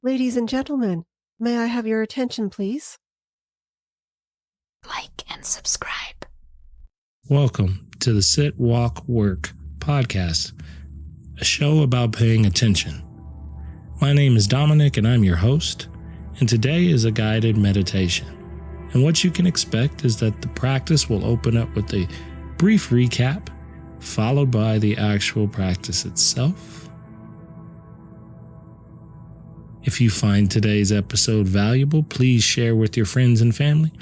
Ladies and gentlemen, may I have your attention, please? Like and subscribe. Welcome to the Sit, Walk, Work podcast, a show about paying attention. My name is Dominic and I'm your host, and today is a guided meditation. And what you can expect is that the practice will open up with a brief recap, followed by the actual practice itself. If you find today's episode valuable, please share with your friends and family,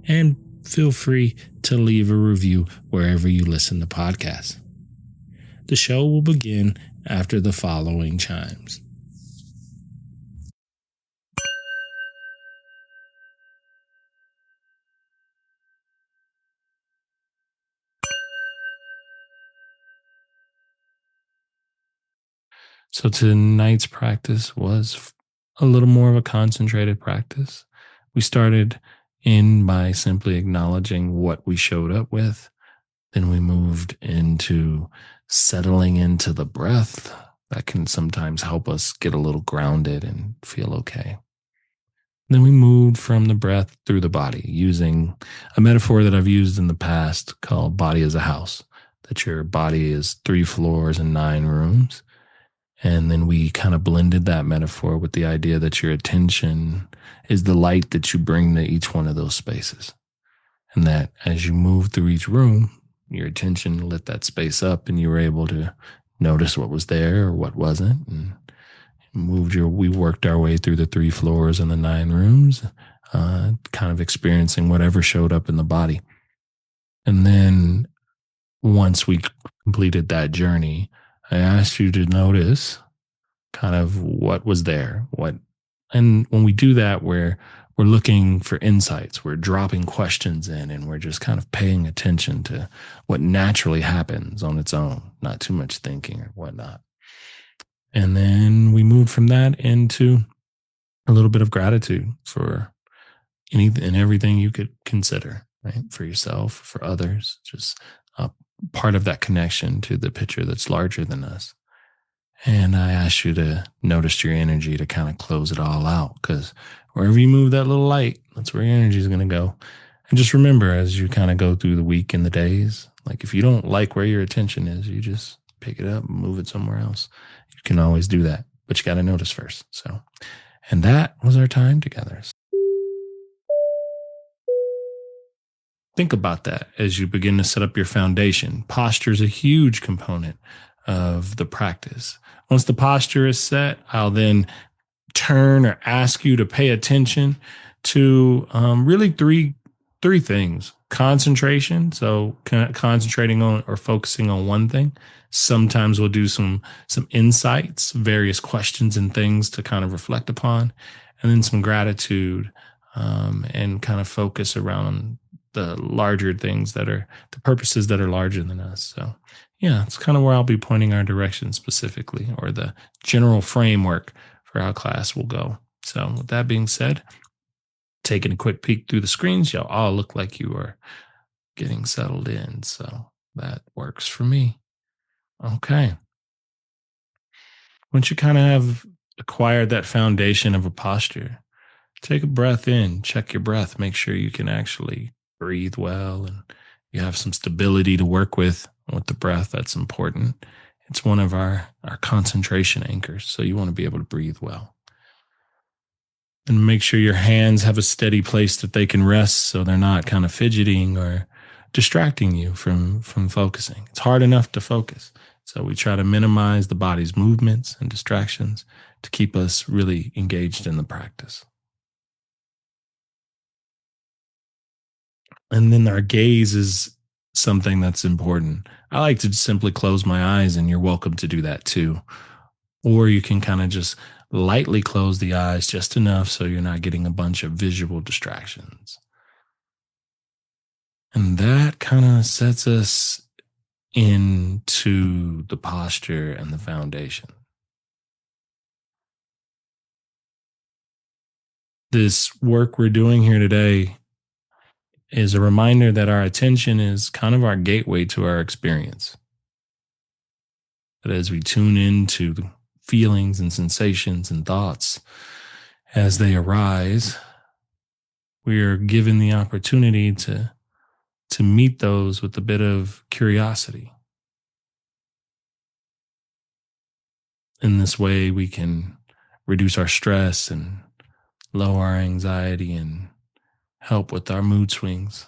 and feel free to leave a review wherever you listen to podcasts. The show will begin after the following chimes. So tonight's practice was a little more of a concentrated practice. We started in by simply acknowledging what we showed up with. Then we moved into settling into the breath. That can sometimes help us get a little grounded and feel okay. Then we moved from the breath through the body using a metaphor that I've used in the past called body as a house, that your body is 3 floors and 9 rooms. And then we kind of blended that metaphor with the idea that your attention is the light that you bring to each one of those spaces. And that as you move through each room, your attention lit that space up and you were able to notice what was there or what wasn't. And we worked our way through the 3 floors and the 9 rooms, kind of experiencing whatever showed up in the body. And then once we completed that journey, I asked you to notice kind of what was there. And when we do that, we're looking for insights. We're dropping questions in and we're just kind of paying attention to what naturally happens on its own, not too much thinking or whatnot. And then we moved from that into a little bit of gratitude for anything and everything you could consider, right? For yourself, for others, just part of that connection to the picture that's larger than us. And I asked you to notice your energy to kind of close it all out, because wherever you move that little light, that's where your energy is going to go. And just remember, as you kind of go through the week and the days, like if you don't like where your attention is, you just pick it up and move it somewhere else. You can always do that, but you got to notice first. And that was our time together. Think about that as you begin to set up your foundation. Posture is a huge component of the practice. Once the posture is set, I'll then turn or ask you to pay attention to really three things. Concentration, so concentrating on or focusing on one thing. Sometimes we'll do some insights, various questions and things to kind of reflect upon, and then some gratitude and kind of focus around the larger things that are the purposes that are larger than us. So yeah, it's kind of where I'll be pointing our direction specifically, or the general framework for how class will go. So with that being said, taking a quick peek through the screens, y'all all look like you are getting settled in. So that works for me. Okay. Once you kind of have acquired that foundation of a posture, take a breath in, check your breath, make sure you can actually breathe well and you have some stability to work with the breath. That's important. It's one of our concentration anchors. So you want to be able to breathe well. And make sure your hands have a steady place that they can rest so they're not kind of fidgeting or distracting you from focusing. It's hard enough to focus. So we try to minimize the body's movements and distractions to keep us really engaged in the practice. And then our gaze is something that's important. I like to simply close my eyes, and you're welcome to do that too. Or you can kind of just lightly close the eyes just enough so you're not getting a bunch of visual distractions. And that kind of sets us into the posture and the foundation. This work we're doing here today is a reminder that our attention is kind of our gateway to our experience. That as we tune into the feelings and sensations and thoughts As they arise, we are given the opportunity to meet those with a bit of curiosity. In this way, we can reduce our stress and lower our anxiety and help with our mood swings.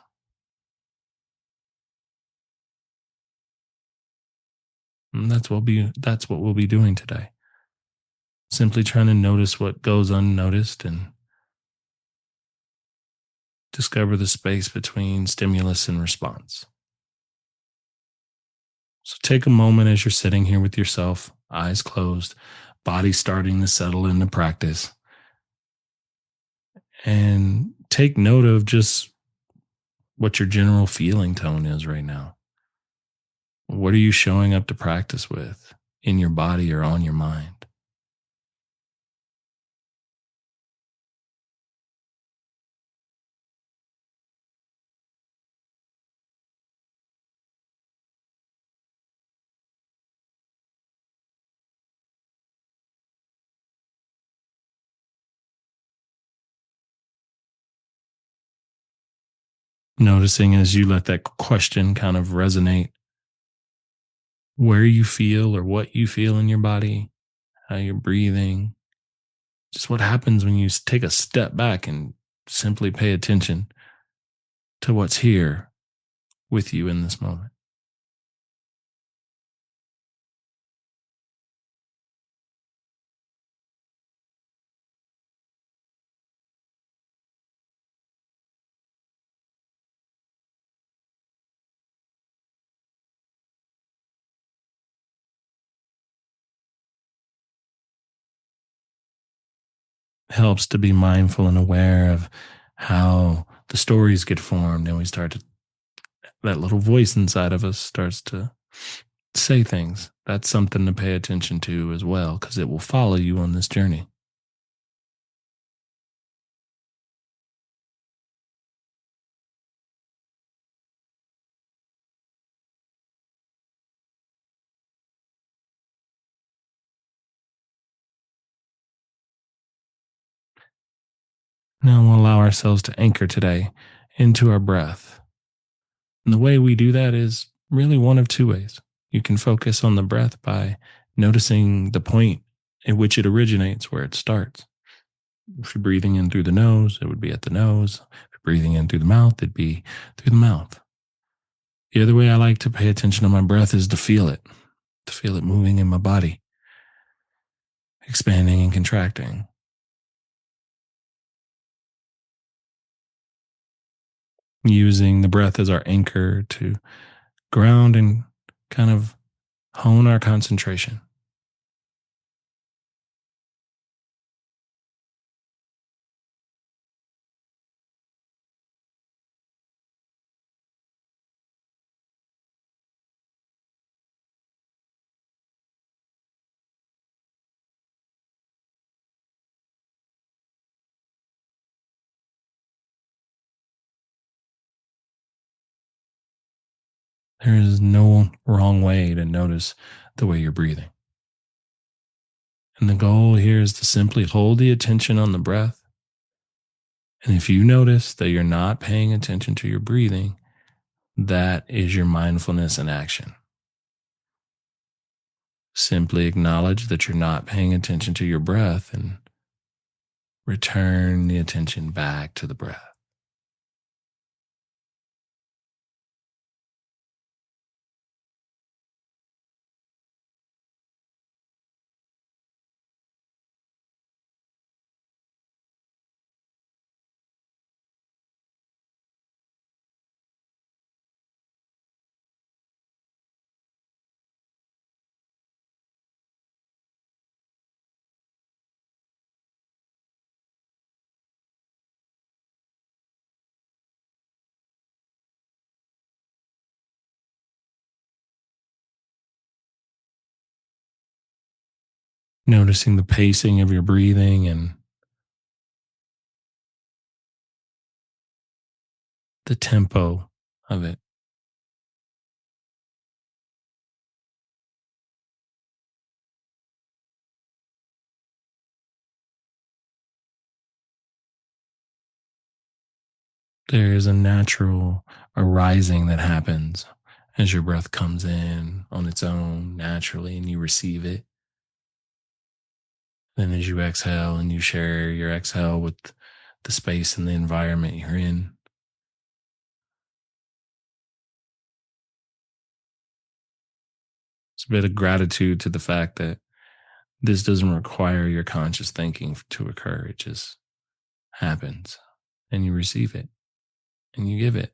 And that's what we'll be doing today. Simply trying to notice what goes unnoticed and discover the space between stimulus and response. So take a moment as you're sitting here with yourself, eyes closed, body starting to settle into practice, and take note of just what your general feeling tone is right now. What are you showing up to practice with in your body or on your mind? Noticing as you let that question kind of resonate where you feel or what you feel in your body, how you're breathing, just what happens when you take a step back and simply pay attention to what's here with you in this moment. Helps to be mindful and aware of how the stories get formed and we start to that little voice inside of us starts to say things. That's something to pay attention to as well because it will follow you on this journey. Now we'll allow ourselves to anchor today into our breath. And the way we do that is really one of two ways. You can focus on the breath by noticing the point at which it originates, where it starts. If you're breathing in through the nose, it would be at the nose. If you're breathing in through the mouth, it'd be through the mouth. The other way I like to pay attention to my breath is to feel it moving in my body, expanding and contracting, using the breath as our anchor to ground and kind of hone our concentration. There is no wrong way to notice the way you're breathing. And the goal here is to simply hold the attention on the breath. And if you notice that you're not paying attention to your breathing, that is your mindfulness in action. Simply acknowledge that you're not paying attention to your breath and return the attention back to the breath. Noticing the pacing of your breathing and the tempo of it. There is a natural arising that happens as your breath comes in on its own naturally and you receive it. Then as you exhale and you share your exhale with the space and the environment you're in, it's a bit of gratitude to the fact that this doesn't require your conscious thinking to occur. It just happens and you receive it and you give it.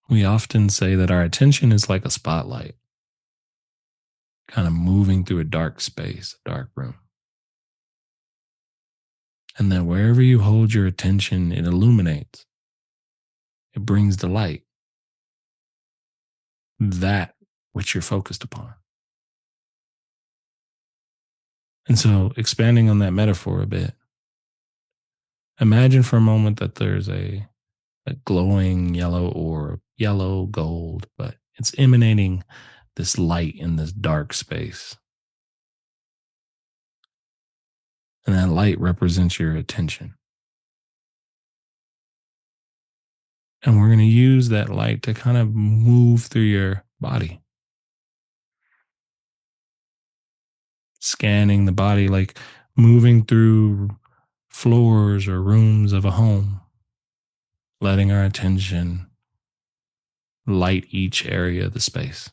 We often say that our attention is like a spotlight, kind of moving through a dark space, a dark room. And that wherever you hold your attention, it illuminates, it brings the light, that which you're focused upon. And so, expanding on that metaphor a bit, imagine for a moment that there's a glowing yellow orb, yellow gold, but it's emanating this light in this dark space. And that light represents your attention. And we're going to use that light to kind of move through your body, scanning the body, like moving through floors or rooms of a home, letting our attention light each area of the space.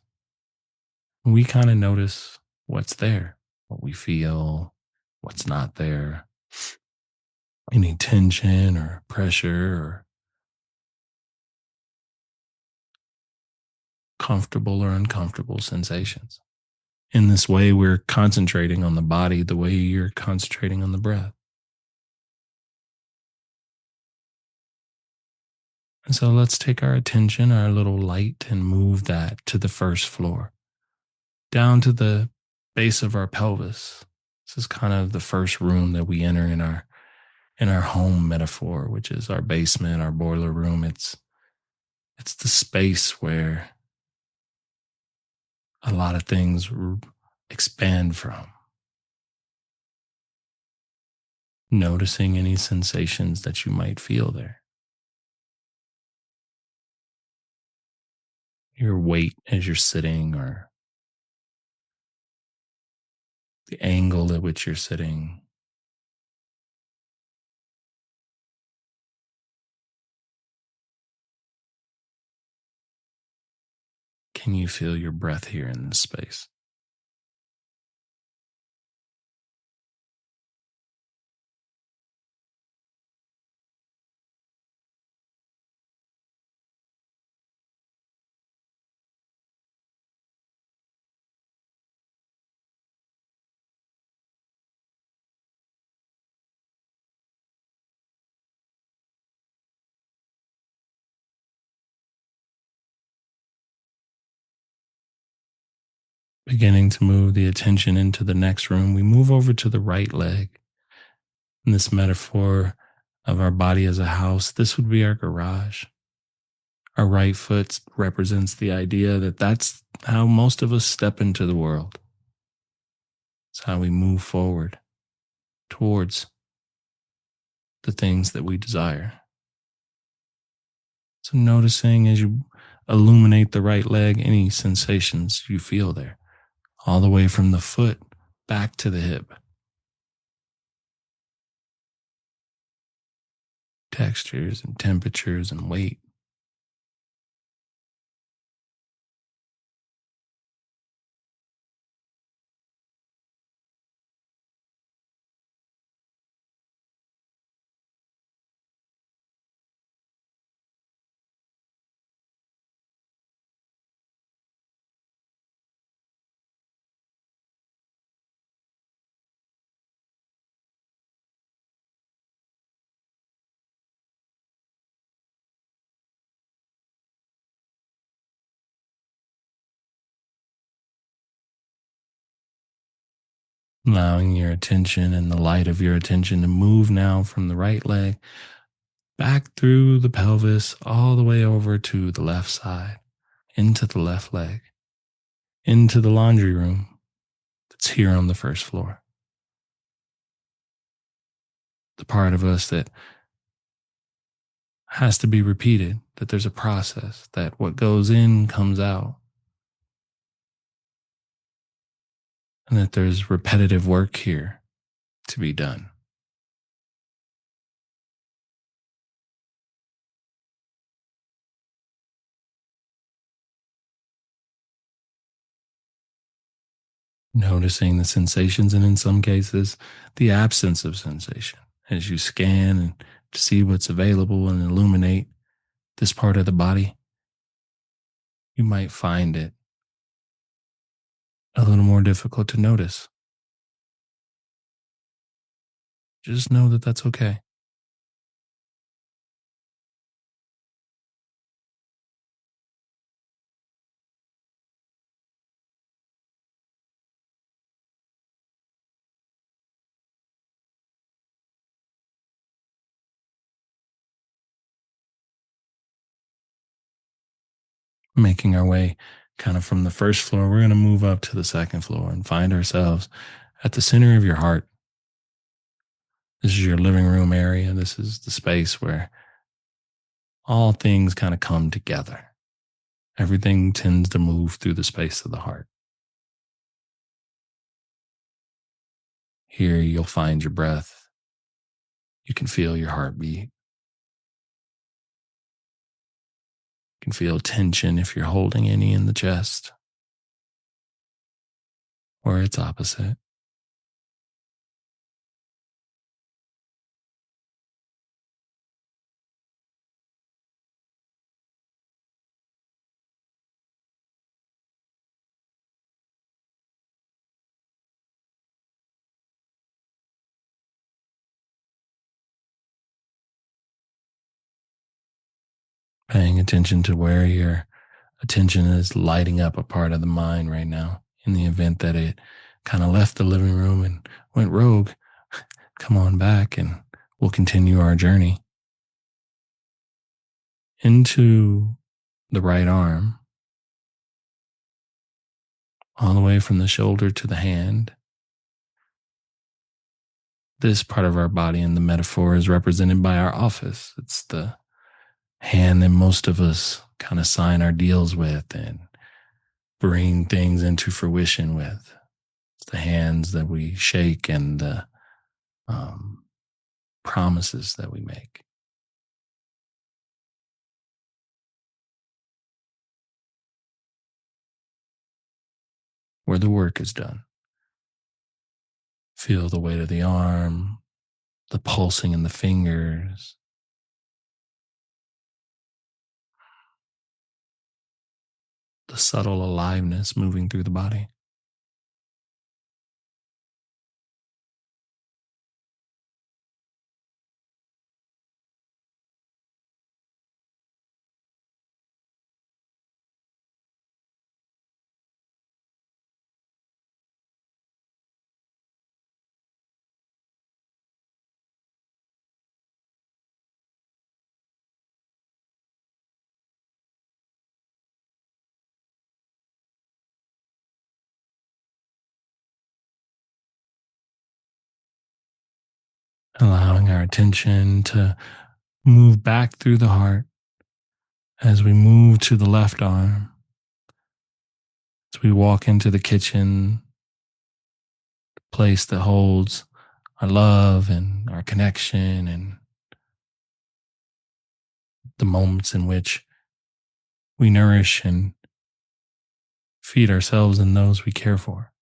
We kind of notice what's there, what we feel, what's not there, any tension or pressure or comfortable or uncomfortable sensations. In this way, we're concentrating on the body the way you're concentrating on the breath. And so let's take our attention, our little light, and move that to the first floor, down to the base of our pelvis. This is kind of the first room that we enter in our home metaphor, which is our basement, our boiler room. It's the space where a lot of things expand from. Noticing any sensations that you might feel there. Your weight as you're sitting, or the angle at which you're sitting. Can you feel your breath here in this space? Beginning to move the attention into the next room, we move over to the right leg. In this metaphor of our body as a house, this would be our garage. Our right foot represents the idea that that's how most of us step into the world. It's how we move forward towards the things that we desire. So, noticing as you illuminate the right leg, any sensations you feel there, all the way from the foot back to the hip, textures and temperatures and weight. allowing your attention and the light of your attention to move now from the right leg back through the pelvis all the way over to the left side, into the left leg, into the laundry room that's here on the first floor. The part of us that has to be repeated, that there's a process, that what goes in comes out, and that there's repetitive work here to be done. Noticing the sensations and in some cases, the absence of sensation as you scan and to see what's available and illuminate this part of the body, you might find it a little more difficult to notice. Just know that that's okay. Making our way kind of from the first floor, we're going to move up to the second floor and find ourselves at the center of your heart. This is your living room area. This is the space where all things kind of come together. Everything tends to move through the space of the heart. Here you'll find your breath. You can feel your heartbeat. You can feel tension if you're holding any in the chest, or its opposite. Paying attention to where your attention is lighting up a part of the mind right now. In the event that it kind of left the living room and went rogue, come on back and we'll continue our journey into the right arm, all the way from the shoulder to the hand. This part of our body in the metaphor is represented by our office. It's the hand that most of us kind of sign our deals with and bring things into fruition with. It's the hands that we shake and the um, promises that we make, where the work is done. Feel the weight of the arm, the pulsing in the fingers, the subtle aliveness moving through the body. Allowing our attention to move back through the heart as we move to the left arm, as we walk into the kitchen, place that holds our love and our connection and the moments in which we nourish and feed ourselves and those we care for.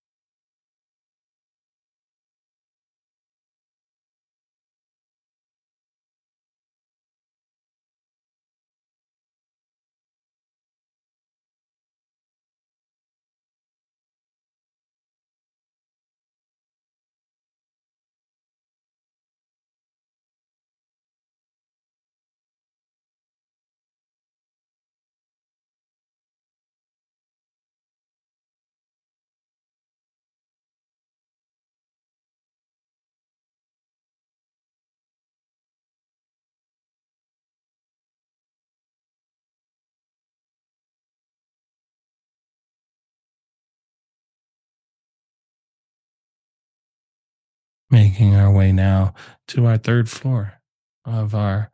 making our way now to our third floor of our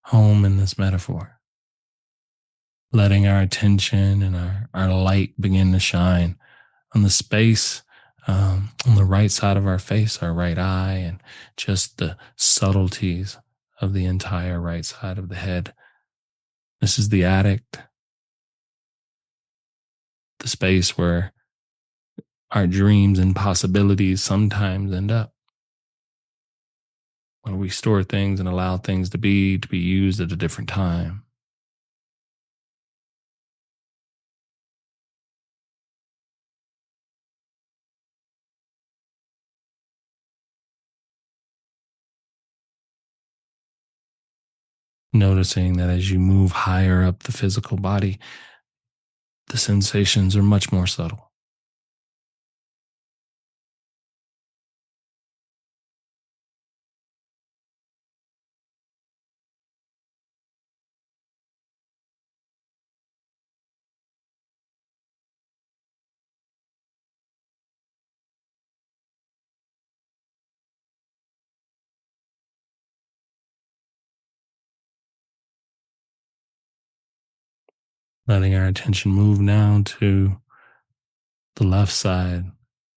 home in this metaphor, letting our attention and our light begin to shine on the space on the right side of our face, our right eye, and just the subtleties of the entire right side of the head. This is the attic, the space where our dreams and possibilities sometimes end up, where we store things and allow things to be used at a different time. Noticing that as you move higher up the physical body, the sensations are much more subtle. Letting our attention move now to the left side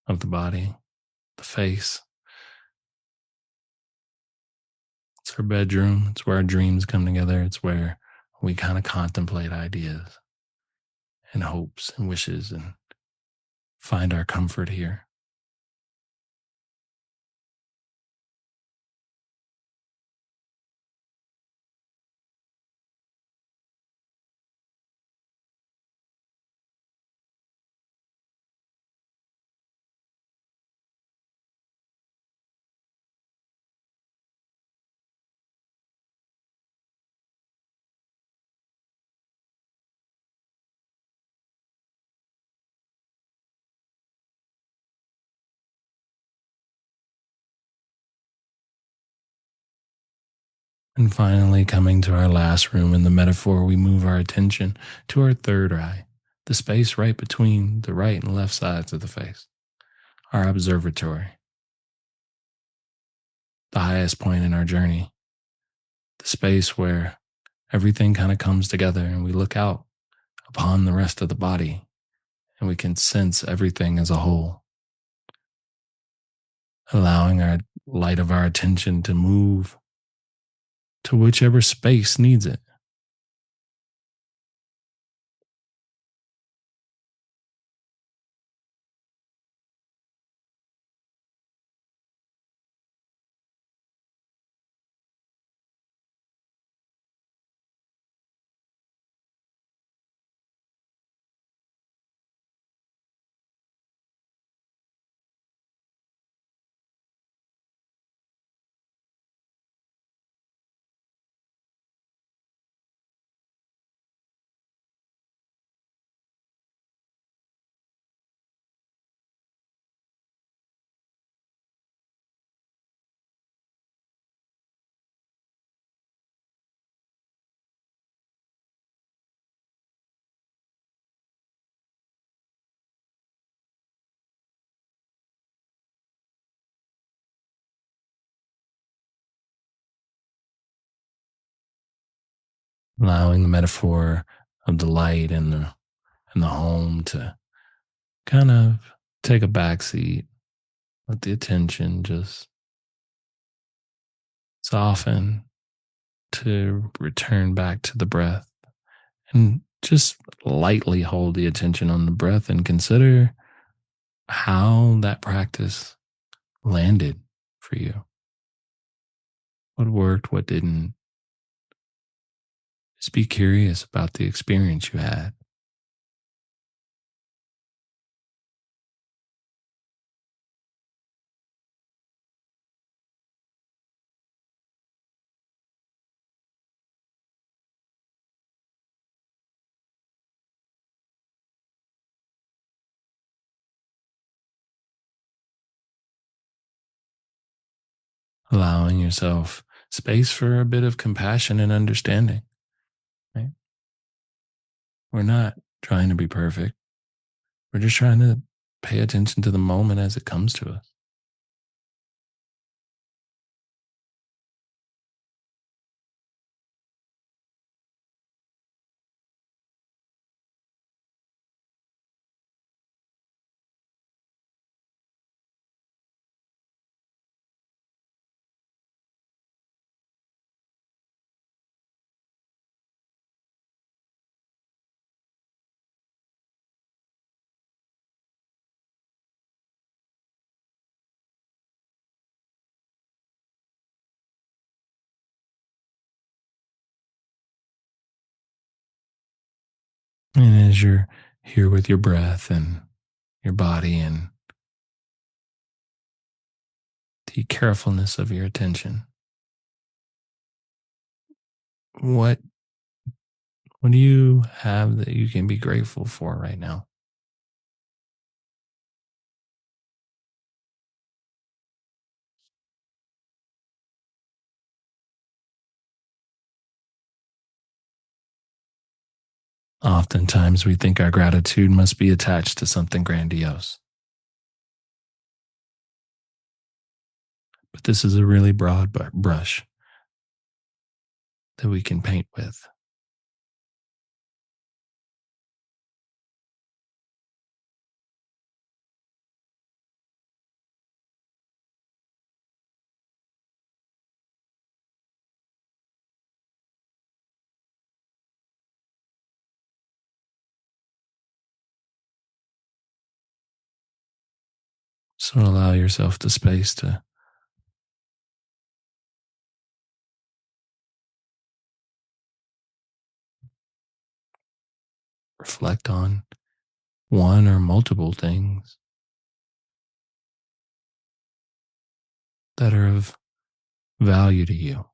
of the body, the face. It's our bedroom. It's where our dreams come together. It's where we kind of contemplate ideas and hopes and wishes and find our comfort here. And finally, coming to our last room in the metaphor, we move our attention to our third eye, the space right between the right and left sides of the face, our observatory, the highest point in our journey, the space where everything kind of comes together and we look out upon the rest of the body and we can sense everything as a whole, allowing our light of our attention to move to whichever space needs it. Allowing the metaphor of the light and the home to kind of take a backseat. Let the attention just soften to return back to the breath and just lightly hold the attention on the breath and consider how that practice landed for you. What worked, what didn't. Just be curious about the experience you had. Allowing yourself space for a bit of compassion and understanding. Right? We're not trying to be perfect. We're just trying to pay attention to the moment as it comes to us. And as you're here with your breath and your body and the carefulness of your attention, what what do you have that you can be grateful for right now? Oftentimes we think our gratitude must be attached to something grandiose, but this is a really broad brush that we can paint with. So allow yourself the space to reflect on one or multiple things that are of value to you,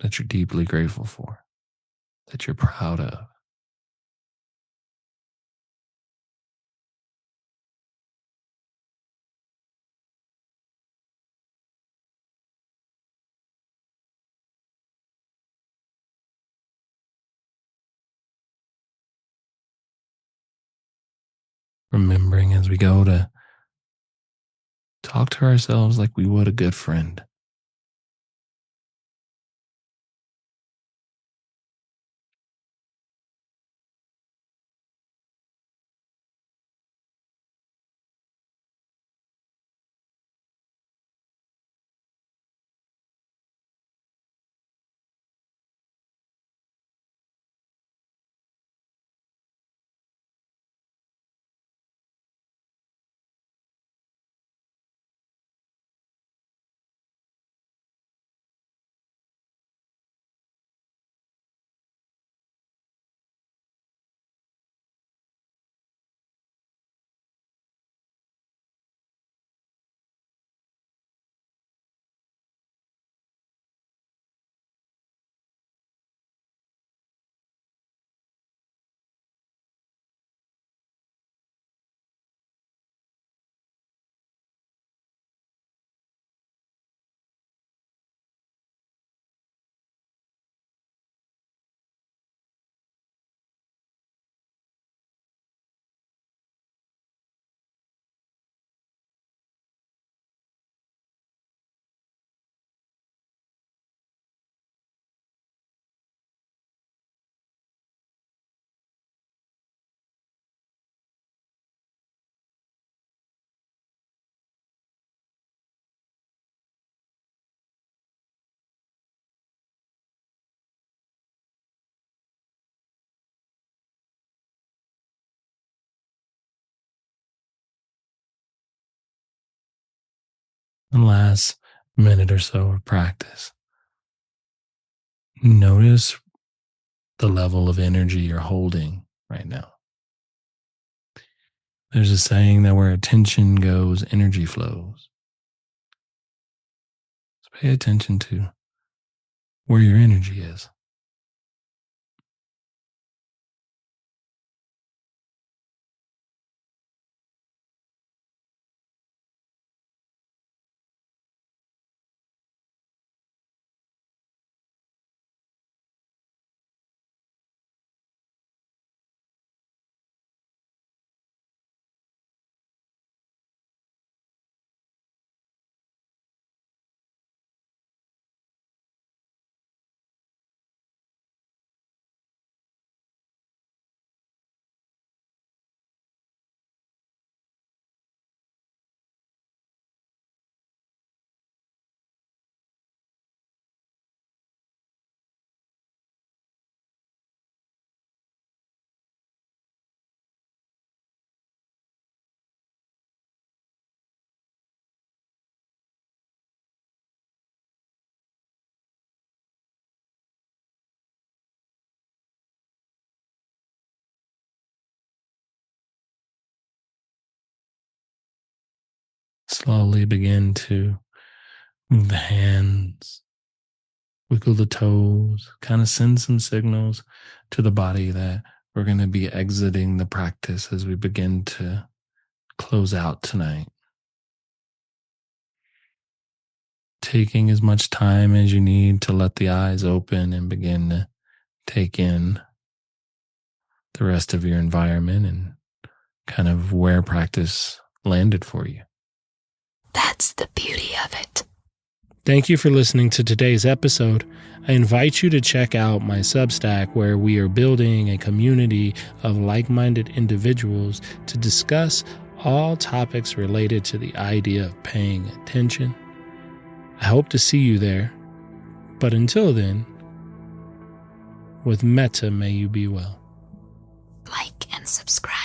that you're deeply grateful for, that you're proud of. Remembering as we go to talk to ourselves like we would a good friend. The last minute or so of practice, notice the level of energy you're holding right now. There's a saying that where attention goes, energy flows. So pay attention to where your energy is. Slowly begin to move the hands, wiggle the toes, kind of send some signals to the body that we're going to be exiting the practice as we begin to close out tonight. Taking as much time as you need to let the eyes open and begin to take in the rest of your environment and kind of where practice landed for you. That's the beauty of it. Thank you for listening to today's episode. I invite you to check out my Substack, where we are building a community of like-minded individuals to discuss all topics related to the idea of paying attention. I hope to see you there. But until then, with metta may you be well. Like and subscribe.